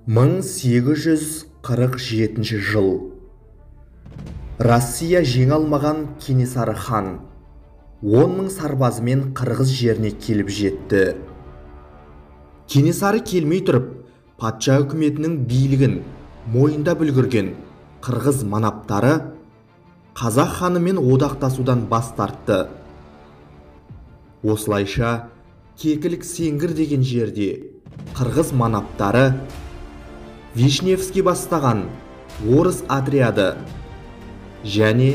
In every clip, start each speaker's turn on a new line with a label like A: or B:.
A: 1847 жыл. Россия жеңе алмаған Кенесары хан 10 мың сарбазымен қырғыз жеріне келіп жетті. Кенесары келмей тұрып, патша үкіметінің билігін мойындап үлгерген қырғыз манаптары қазақ ханымен одақтасудан бас тартты. Осылайша Кекілік Сеңгір деген жерде қырғыз манаптары Вишневский бастаған орыс отряды және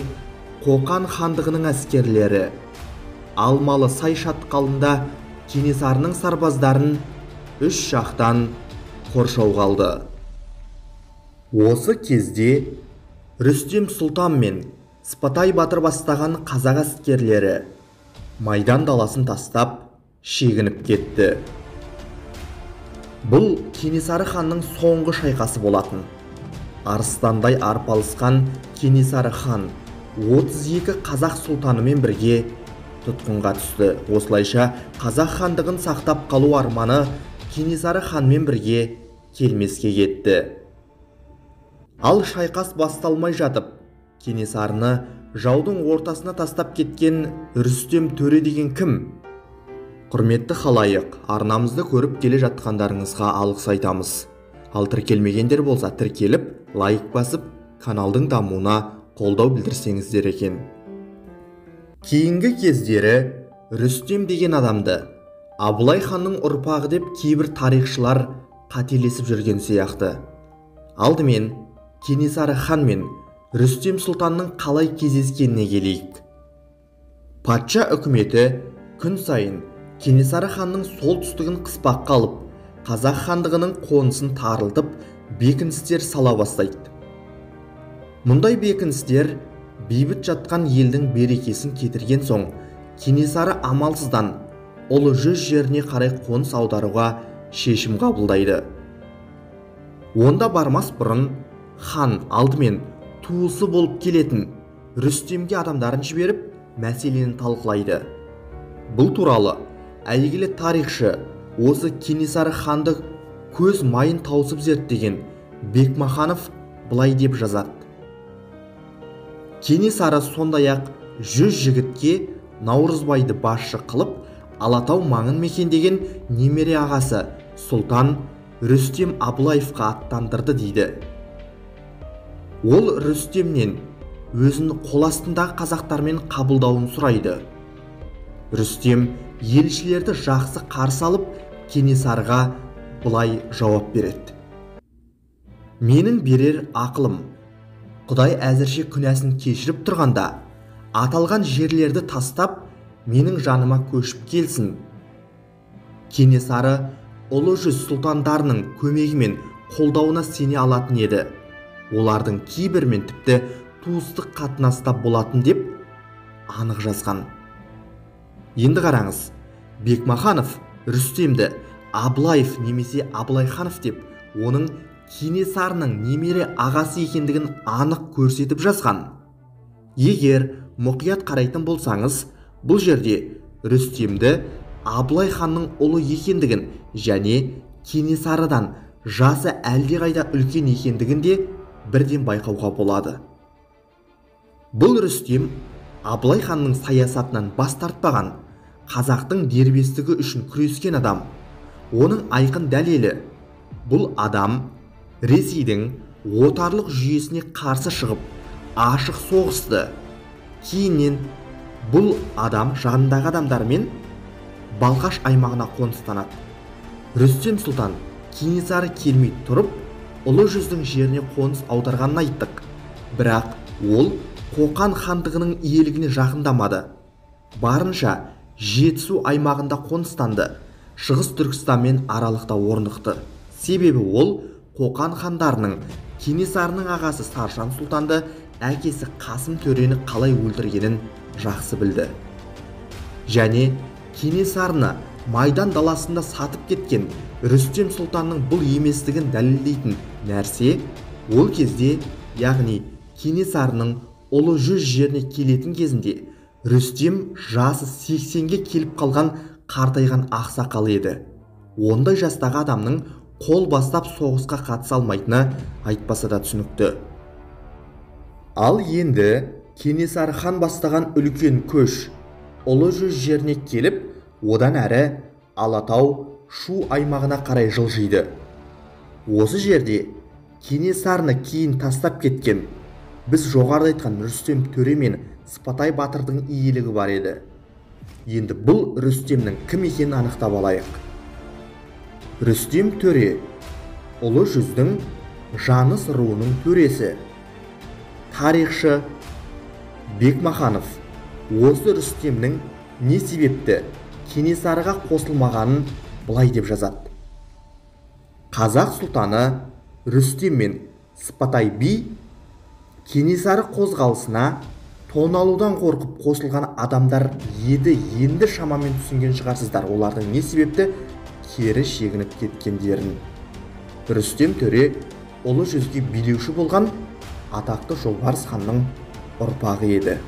A: Қоқан хандығының әскерлері Алмалы сай шатқалында Кенесарының сарбаздарын үш жақтан қоршауға алды. Осы кезде Рүстем Сұлтан мен Сыпатай батыр бастаған қазақ әскерлері майдан даласын тастап шегініп кетті. Бұл Кенесары ханның соңғы шайқасы болатын. Арыстандай арпалысқан Кенесары хан 32 қазақ сұлтанымен бірге тұтқынға түсті. Осылайша қазақ хандығын сақтап қалу арманы Кенесары ханмен бірге келмеске кетті. Ал шайқас басталмай жатып, Кенесарыны жаудың ортасына тастап кеткен Рүстем төре деген кім? Құрметті халайық, арнамызды көріп келе жатқандарыңызға алғыс айтамыз. Ал тіркелмегендер болса тіркеліп, лайк басып, каналдың дамуына қолдау білдірсеңіздер екен. Кейінгі кездері Рүстем деген адамды Абылай ханның ұрпағы деп кейбір тарихшылар қателесіп жүрген сияқты. Алдымен Кенесары хан мен Рүстем сұлтанның қалай кездескеніне келейік. Патша үкіметі күн сайын Кенесары ханның солтүстігін қыспаққа алып, қазақ хандығының қонысын тарылтып, бекіністер сала бастайды. Мұндай бекіністер бейбіт жатқан елдің берекесін кетірген соң, Кенесары амалсыздан ұлы жүз жеріне қарай қоныс аударуға шешім қабылдайды. Онда бармас бұрын хан алдымен туысы болып келетін Рүстемге адамдарын жіберіп, мәселені талқылайды. Бұл туралы әйгілі тарихшы осы Кенесары ханды көз майын таусып зерттеген Бекмаханов былай деп жазады. Кенесары сондай-ақ 100 жігітке Наурызбайды басшы қылып, Алатау маңын мекендеген немере ағасы Сұлтан Рүстем Абылаевқа аттандырды дейді. Ол Рүстемнен өзін қол астындағы қазақтармен қабылдауын сұрайды. Рүстем елшілерді жақсы қарсы алып, Кенесарыға былай жауап береді. Менің берер ақылым, Құдай әзірше күнәсін кешіріп тұрғанда, аталған жерлерді тастап, менің жаныма көшіп келсін. Кенесары ұлы жүз сұлтандарының көмегімен қолдауына сене алатын еді. Олардың кейбірімен тіпті туыстық қатынаста болатын деп анық жазған. Енді қараңыз, Бекмаханов Рүстемді Абылаев немесе Абылайханов деп, оның Кенесарының немере ағасы екендігін анық көрсетіп жазған. Егер мұқият қарайтын болсаңыз, бұл жерде Рүстемді Абылай ханның ұлы екендігін және Кенесарыдан жасы әлдеқайда үлкен екендігін де бірден байқауға болады. Бұл Рүстем Абылай ханның саясатынан бас тартпаған, қазақтың дербестігі үшін күрескен адам. Оның айқын дәлелі, бұл адам Ресейдің отарлық жүйесіне қарсы шығып, ашық соғысты. Кейіннен бұл адам жанындағы адамдармен Балқаш аймағына қоныстанады. Рүстем Сұлтан Кенесары келмей тұрып, ұлы жүздің жеріне қоныс аударғанын айттық. Бірақ ол Қоқан хандығының иелігіне жақындамады. Барынша Жетісу аймағында қоныстанды. Шығыс Түркістанмен аралықта орнықты. Себебі ол Қоқан хандарының Кенесарының ағасы Саржан сұлтанды әкесі Қасым төрені қалай өлтіргенін жақсы білді. Және Кенесарыны майдан даласында сатып кеткен Рүстем сұлтанның бұл еместігін дәлелдейтін нәрсе, ол кезде, яғни Кенесарының ұлы жүз жеріне келетін кезінде Рүстем жасы 80-ге келіп қалған қартайған ақсақал еді. Ондай жастағы адамның қол бастап соғысқа қатыса алмайтыны айтпаса да түсінікті. Ал енді Кенесары хан бастаған үлкен көш Ұлы Жүз жеріне келіп, одан әрі Алатау, Шу аймағына қарай жылжиды. Осы жерде Кенесарыны кейін тастап кеткен, біз жоғарыда айтқан Рүстем төре мен Сыпатай батырдың иелігі бар еді. Енді бұл Рүстемнің кім екенін анықтап алайық. Рүстем төре Ұлы Жүздің Жаныс руының төресі. Тарихшы Бекмаханов осы Рүстемнің не себепті Кенесарыға қосылмағанын былай деп жазады. Қазақ сұлтаны Рүстем мен Сыпатай би Кенесары қозғалысына тоналудан қорқып қосылған адамдар еді. Енді шамамен түсінген шығарсыздар олардың не себепті кері шегініп кеткендерін. Рүстем төре Ұлы Жүзге билеуші болған атақты Жолбарыс ханның ұрпағы еді.